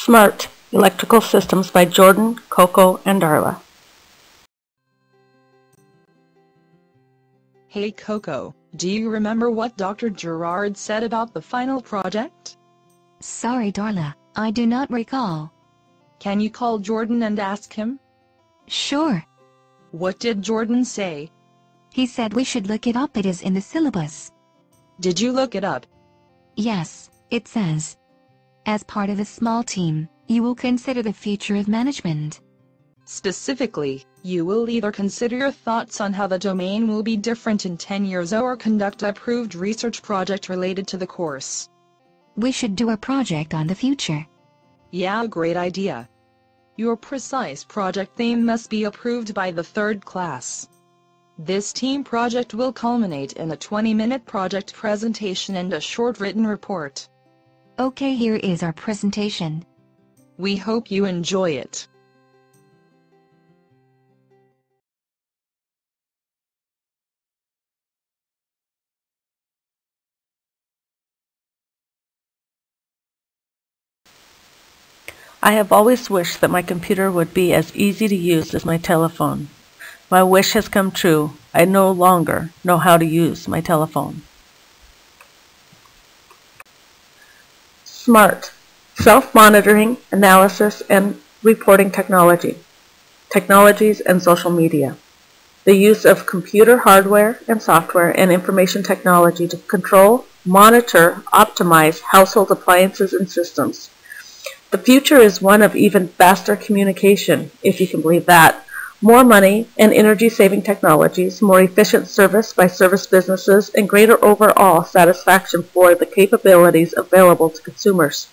Smart Electrical Systems by Jordan, Coco, and Darla. Hey Coco, do you remember what Dr. Gerard said about the final project? Sorry Darla, I do not recall. Can you call Jordan and ask him? Sure. What did Jordan say? He said we should look it up. It is in the syllabus. Did you look it up? Yes, it says, as part of a small team, you will consider the future of management. Specifically, you will either consider your thoughts on how the domain will be different in 10 years or conduct a approved research project related to the course. We should do a project on the future. Yeah, great idea. Your precise project theme must be approved by the 3rd class. This team project will culminate in a 20-minute project presentation and a short written report. Okay, here is our presentation. We hope you enjoy it. I have always wished that my computer would be as easy to use as my telephone. My wish has come true. I no longer know how to use my telephone. Smart, self-monitoring, analysis, and reporting technology. Technologies and social media. The use of computer hardware and software and information technology to control, monitor, optimize household appliances and systems. The future is one of even faster communication, if you can believe that. More money and energy-saving technologies, more efficient service by service businesses, and greater overall satisfaction for the capabilities available to consumers.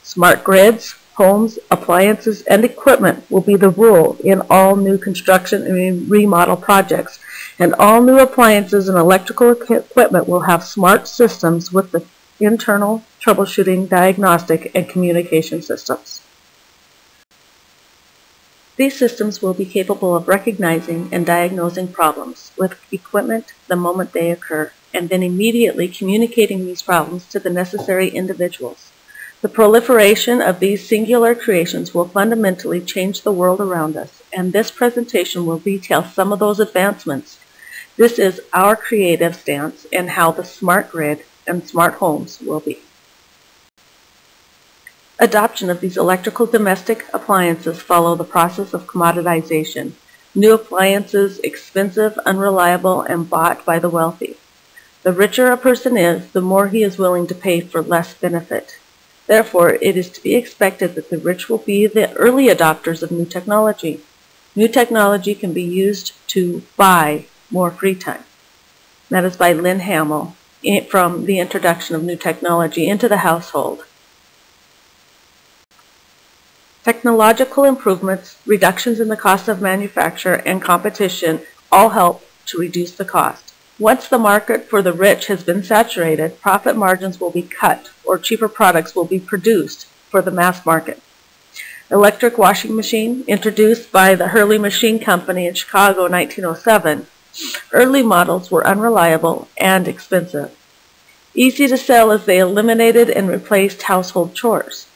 Smart grids, homes, appliances, and equipment will be the rule in all new construction and remodel projects, and all new appliances and electrical equipment will have smart systems with the internal troubleshooting, diagnostic, and communication systems. These systems will be capable of recognizing and diagnosing problems with equipment the moment they occur, and then immediately communicating these problems to the necessary individuals. The proliferation of these singular creations will fundamentally change the world around us, and this presentation will detail some of those advancements. This is our creative stance and how the smart grid and smart homes will be. Adoption of these electrical domestic appliances follow the process of commoditization. New appliances, expensive, unreliable, and bought by the wealthy. The richer a person is, the more he is willing to pay for less benefit. Therefore, it is to be expected that the rich will be the early adopters of new technology. New technology can be used to buy more free time. That is by Lynn Hamill from The Introduction of New Technology into the Household. Technological improvements, reductions in the cost of manufacture, and competition all help to reduce the cost. Once the market for the rich has been saturated, profit margins will be cut or cheaper products will be produced for the mass market. Electric washing machine, introduced by the Hurley Machine Company in Chicago in 1907. Early models were unreliable and expensive. Easy to sell as they eliminated and replaced household chores.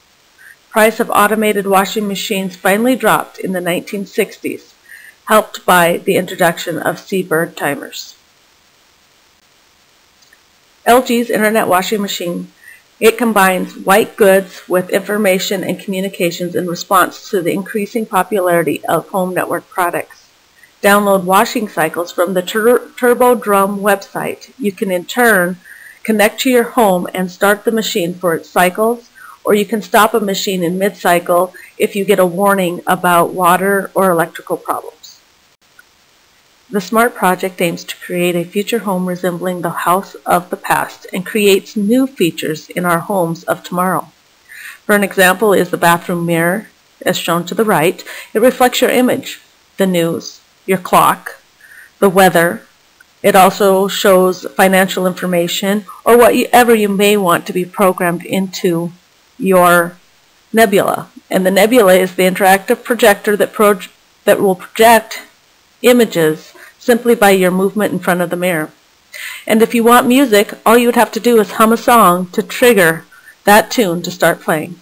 Price of automated washing machines finally dropped in the 1960s, helped by the introduction of Seabird timers. LG's Internet washing machine. It combines white goods with information and communications in response to the increasing popularity of home network products. Download washing cycles from the Turbo Drum website. You can in turn connect to your home and start the machine for its cycles, or you can stop a machine in mid-cycle if you get a warning about water or electrical problems. The SMART project aims to create a future home resembling the house of the past and creates new features in our homes of tomorrow. For an example is the bathroom mirror, as shown to the right. It reflects your image, the news, your clock, the weather. It also shows financial information or whatever you may want to be programmed into your nebula. And the nebula is the interactive projector that will project images simply by your movement in front of the mirror. And if you want music, all you would have to do is hum a song to trigger that tune to start playing.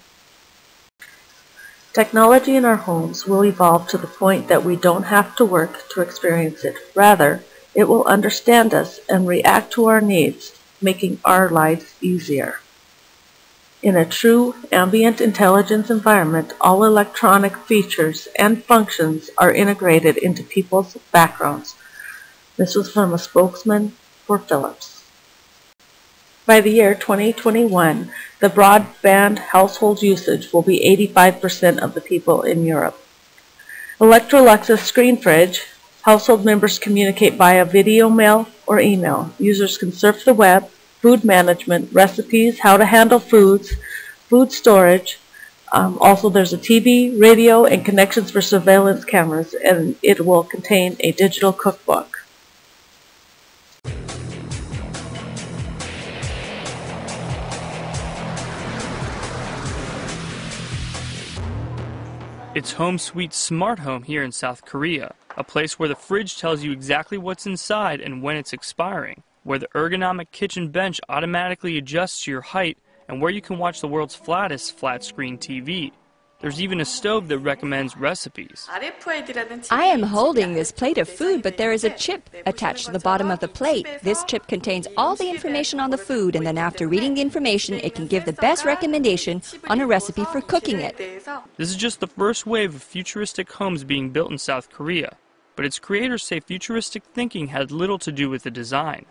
Technology in our homes will evolve to the point that we don't have to work to experience it. Rather, it will understand us and react to our needs, making our lives easier. In a true ambient intelligence environment, all electronic features and functions are integrated into people's backgrounds. This was from a spokesman for Philips. By the year 2021, the broadband household usage will be 85% of the people in Europe. Electrolux's Screen Fridge. Household members communicate via video, mail, or email. Users can surf the web, food management, recipes, how to handle foods, food storage. Also, there's a TV, radio, and connections for surveillance cameras, and it will contain a digital cookbook. It's Home Sweet Smart Home here in South Korea, a place where the fridge tells you exactly what's inside and when it's expiring, where the ergonomic kitchen bench automatically adjusts to your height, and where you can watch the world's flattest flat-screen TV. There's even a stove that recommends recipes. I am holding this plate of food, but there is a chip attached to the bottom of the plate. This chip contains all the information on the food, and then after reading the information, it can give the best recommendation on a recipe for cooking it. This is just the first wave of futuristic homes being built in South Korea, but its creators say futuristic thinking had little to do with the design.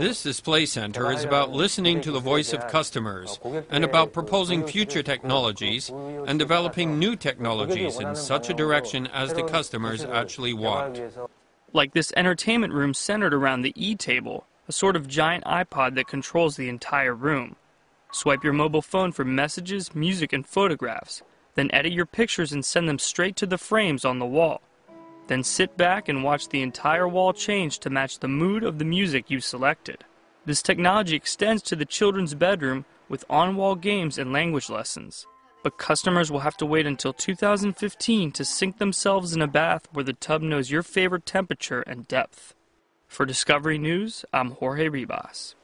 This display center is about listening to the voice of customers and about proposing future technologies and developing new technologies in such a direction as the customers actually want. Like this entertainment room centered around the E-table, a sort of giant iPod that controls the entire room. Swipe your mobile phone for messages, music, and photographs. Then edit your pictures and send them straight to the frames on the wall. Then sit back and watch the entire wall change to match the mood of the music you selected. This technology extends to the children's bedroom with on-wall games and language lessons. But customers will have to wait until 2015 to sink themselves in a bath where the tub knows your favorite temperature and depth. For Discovery News, I'm Jorge Ribas.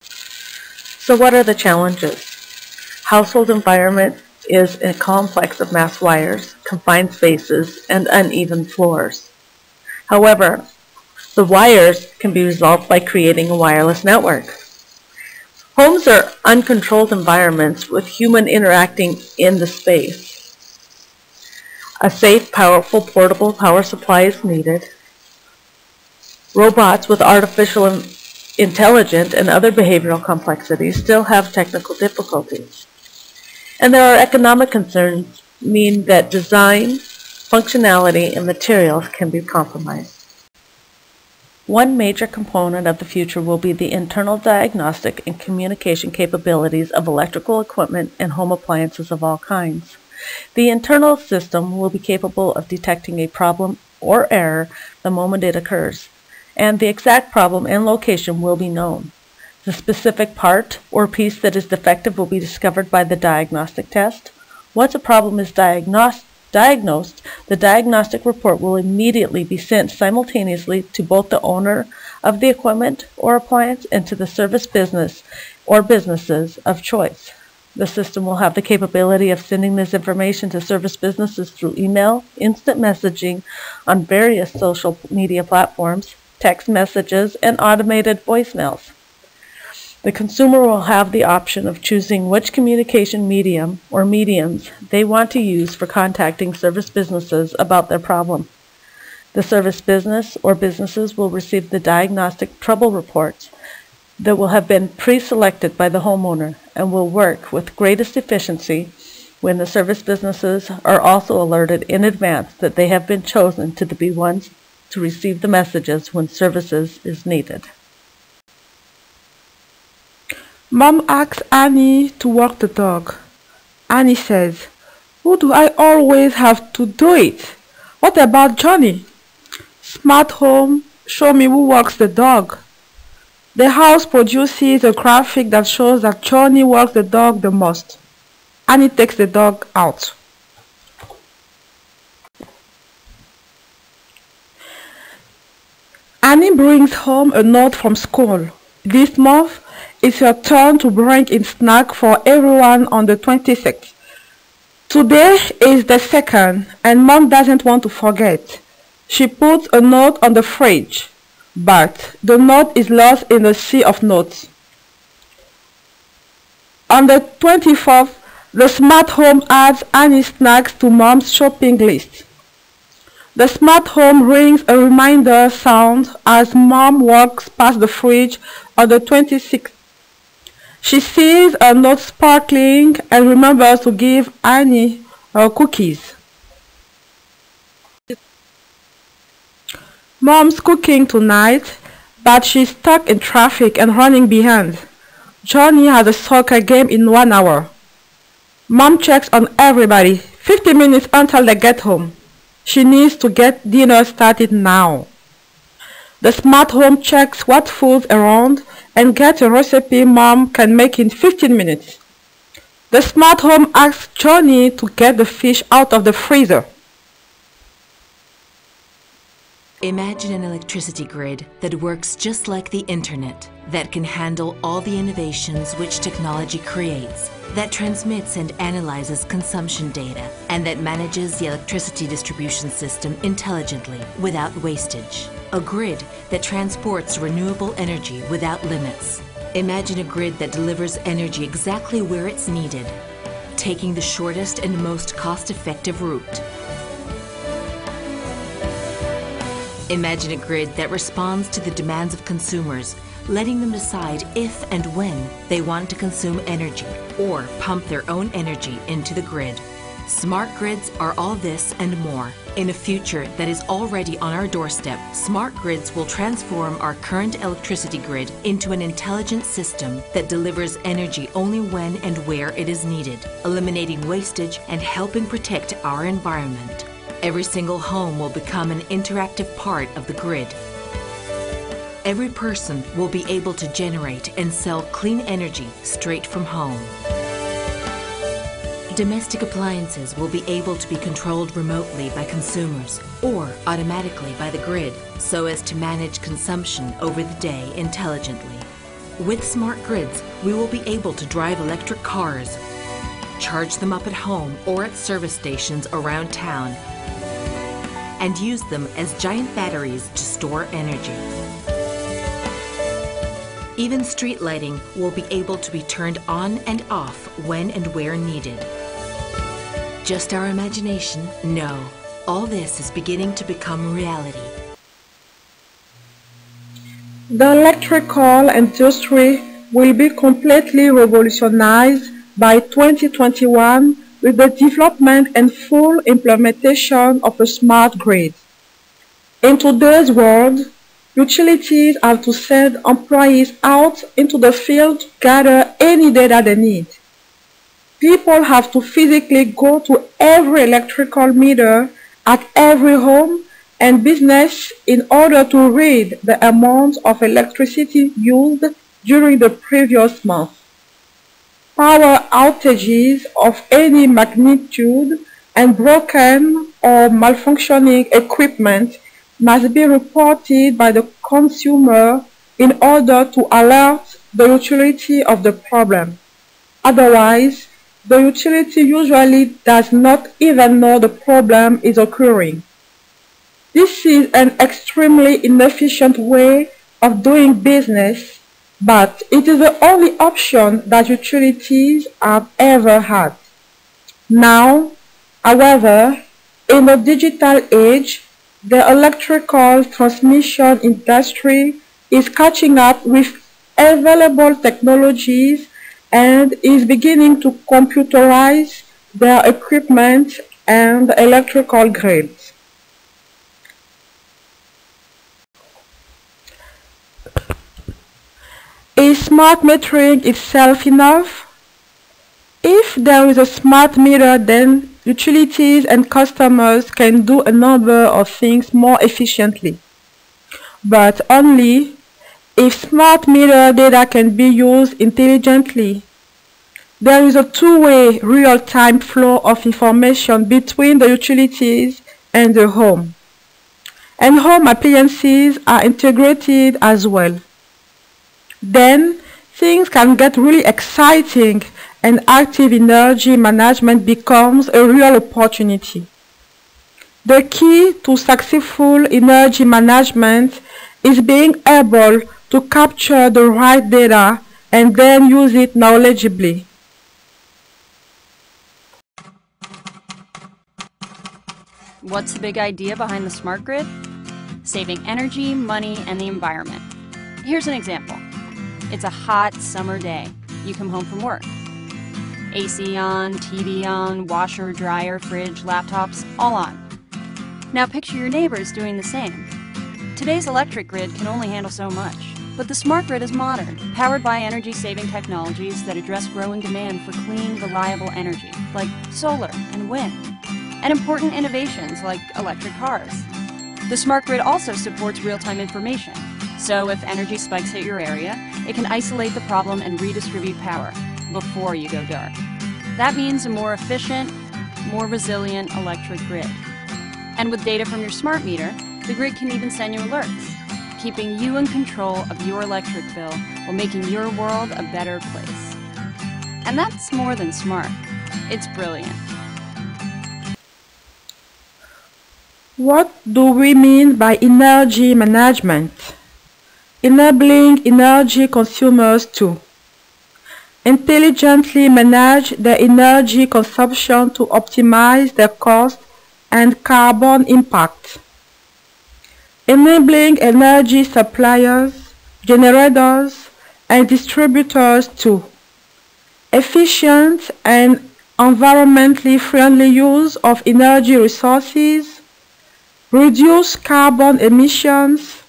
So what are the challenges? Household environment is a complex of mass wires, confined spaces, and uneven floors. However, the wires can be resolved by creating a wireless network. Homes are uncontrolled environments with human interacting in the space. A safe, powerful, portable power supply is needed. Robots with artificial intelligence and other behavioral complexities still have technical difficulties. And there are economic concerns, meaning that design, functionality, and materials can be compromised. One major component of the future will be the internal diagnostic and communication capabilities of electrical equipment and home appliances of all kinds. The internal system will be capable of detecting a problem or error the moment it occurs, and the exact problem and location will be known. The specific part or piece that is defective will be discovered by the diagnostic test. Once a problem is diagnosed, the diagnostic report will immediately be sent simultaneously to both the owner of the equipment or appliance and to the service business or businesses of choice. The system will have the capability of sending this information to service businesses through email, instant messaging on various social media platforms, text messages, and automated voicemails. The consumer will have the option of choosing which communication medium or mediums they want to use for contacting service businesses about their problem. The service business or businesses will receive the diagnostic trouble reports that will have been pre-selected by the homeowner and will work with greatest efficiency when the service businesses are also alerted in advance that they have been chosen to be ones to receive the messages when services is needed. Mom asks Annie to walk the dog. Annie says, "Who do I always have to do it? What about Johnny?" Smart home, show me who walks the dog. The house produces a graphic that shows that Johnny walks the dog the most. Annie takes the dog out. Annie brings home a note from school. This month, it's your turn to bring in snack for everyone on the 26th. Today is the 2nd, and Mom doesn't want to forget. She puts a note on the fridge, but the note is lost in the sea of notes. On the 24th, the smart home adds Annie's snacks to Mom's shopping list. The smart home rings a reminder sound as Mom walks past the fridge on the 26th. She sees a note sparkling and remembers to give Annie her cookies. Mom's cooking tonight, but she's stuck in traffic and running behind. Johnny has a soccer game in 1 hour. Mom checks on everybody, 50 minutes until they get home. She needs to get dinner started now. The smart home checks what food's around and gets a recipe Mom can make in 15 minutes. The smart home asks Johnny to get the fish out of the freezer. Imagine an electricity grid that works just like the internet, that can handle all the innovations which technology creates, that transmits and analyzes consumption data, and that manages the electricity distribution system intelligently without wastage. A grid that transports renewable energy without limits. Imagine a grid that delivers energy exactly where it's needed, taking the shortest and most cost-effective route. Imagine a grid that responds to the demands of consumers, letting them decide if and when they want to consume energy or pump their own energy into the grid. Smart grids are all this and more. In a future that is already on our doorstep, smart grids will transform our current electricity grid into an intelligent system that delivers energy only when and where it is needed, eliminating wastage and helping protect our environment. Every single home will become an interactive part of the grid. Every person will be able to generate and sell clean energy straight from home. Domestic appliances will be able to be controlled remotely by consumers or automatically by the grid so as to manage consumption over the day intelligently. With smart grids, we will be able to drive electric cars, charge them up at home or at service stations around town, and use them as giant batteries to store energy. Even street lighting will be able to be turned on and off when and where needed. Just our imagination? No. All this is beginning to become reality. The electrical industry will be completely revolutionized by 2021 with the development and full implementation of a smart grid. In today's world, utilities have to send employees out into the field to gather any data they need. People have to physically go to every electrical meter at every home and business in order to read the amount of electricity used during the previous month. Power outages of any magnitude and broken or malfunctioning equipment must be reported by the consumer in order to alert the utility of the problem. Otherwise, the utility usually does not even know the problem is occurring. This is an extremely inefficient way of doing business, but it is the only option that utilities have ever had. Now, however, in the digital age, the electrical transmission industry is catching up with available technologies and is beginning to computerize their equipment and electrical grids. Is smart metering itself enough? If there is a smart meter, then utilities and customers can do a number of things more efficiently, but only if smart meter data can be used intelligently. There is a two-way real-time flow of information between the utilities and the home, and home appliances are integrated as well. Then, things can get really exciting and active energy management becomes a real opportunity. The key to successful energy management is being able to capture the right data and then use it knowledgeably. What's the big idea behind the smart grid? Saving energy, money, and the environment. Here's an example. It's a hot summer day. You come home from work. AC on, TV on, washer, dryer, fridge, laptops, all on. Now picture your neighbors doing the same. Today's electric grid can only handle so much, but the smart grid is modern, powered by energy-saving technologies that address growing demand for clean, reliable energy, like solar and wind, and important innovations like electric cars. The smart grid also supports real-time information, so if energy spikes hit your area, it can isolate the problem and redistribute power before you go dark. That means a more efficient, more resilient electric grid. And with data from your smart meter, the grid can even send you alerts, keeping you in control of your electric bill while making your world a better place. And that's more than smart. It's brilliant. What do we mean by energy management? Enabling energy consumers to intelligently manage their energy consumption to optimize their cost and carbon impact. Enabling energy suppliers, generators, and distributors to efficient and environmentally friendly use of energy resources, reduce carbon emissions,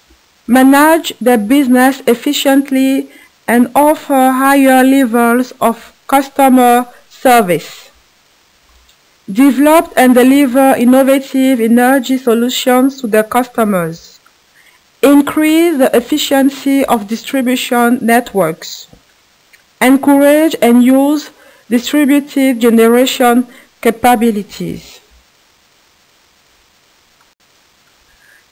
manage their business efficiently, and offer higher levels of customer service. Develop and deliver innovative energy solutions to their customers. Increase the efficiency of distribution networks. Encourage and use distributed generation capabilities.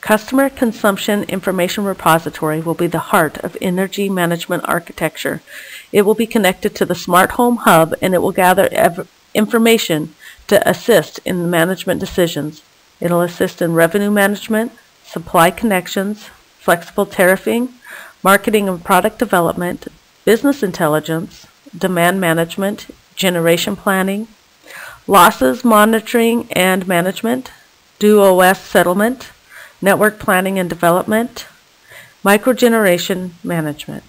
Customer Consumption Information Repository will be the heart of energy management architecture. It will be connected to the Smart Home Hub, and it will gather information to assist in the management decisions. It'll assist in revenue management, supply connections, flexible tariffing, marketing and product development, business intelligence, demand management, generation planning, losses monitoring and management, DuOS settlement, network planning and development, microgeneration management.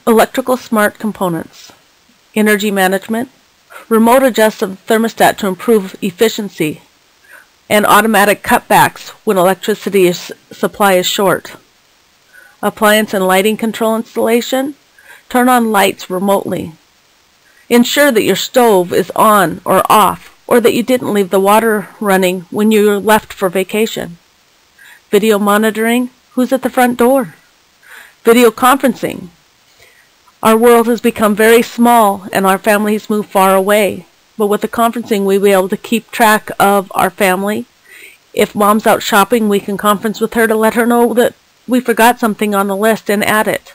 Electrical smart components, energy management, remote adjusted thermostat to improve efficiency, and automatic cutbacks when electricity supply is short. Appliance and lighting control installation, turn on lights remotely. Ensure that your stove is on or off, or that you didn't leave the water running when you left for vacation. Video monitoring, who's at the front door? Video conferencing. Our world has become very small and our families move far away. But with the conferencing, we'll be able to keep track of our family. If mom's out shopping, we can conference with her to let her know that we forgot something on the list and add it.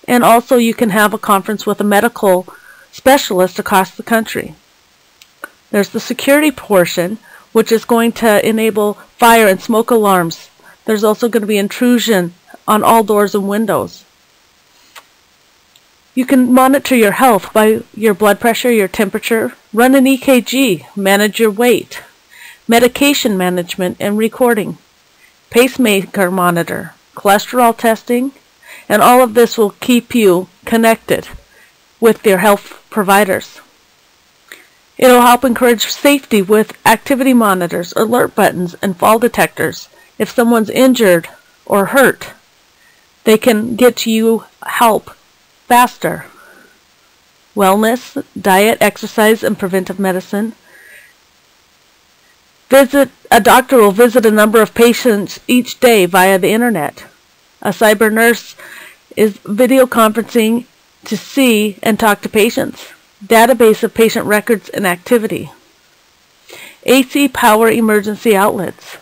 And also you can have a conference with a medical specialist across the country. There's the security portion, which is going to enable fire and smoke alarms. There's also going to be intrusion on all doors and windows. You can monitor your health by your blood pressure, your temperature, run an EKG, manage your weight, medication management and recording, pacemaker monitor, cholesterol testing, and all of this will keep you connected with your health providers. It'll help encourage safety with activity monitors, alert buttons, and fall detectors. If someone's injured or hurt, they can get you help faster. Wellness, diet, exercise, and preventive medicine. A doctor will visit a number of patients each day via the internet. A cyber nurse is video conferencing to see and talk to patients. Database of patient records and activity. AC power emergency outlets.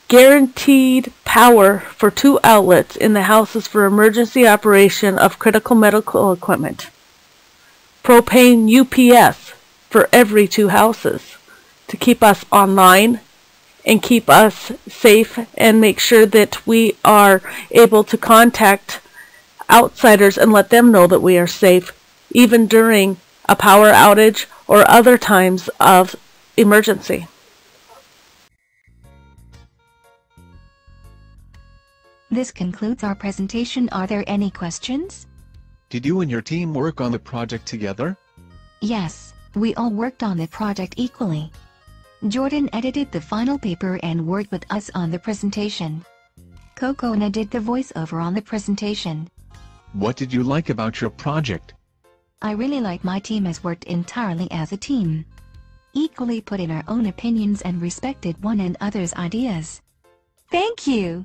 guaranteed power for 2 outlets in the houses for emergency operation of critical medical equipment. Propane UPS for every 2 houses to keep us online and keep us safe and make sure that we are able to contact outsiders and let them know that we are safe, even during a power outage or other times of emergency. This concludes our presentation. Are there any questions? Did you and your team work on the project together? Yes, we all worked on the project equally. Jordan edited the final paper and worked with us on the presentation. Kokona did the voiceover on the presentation. What did you like about your project? I really like my team has worked entirely as a team. Equally put in our own opinions and respected one another's ideas. Thank you!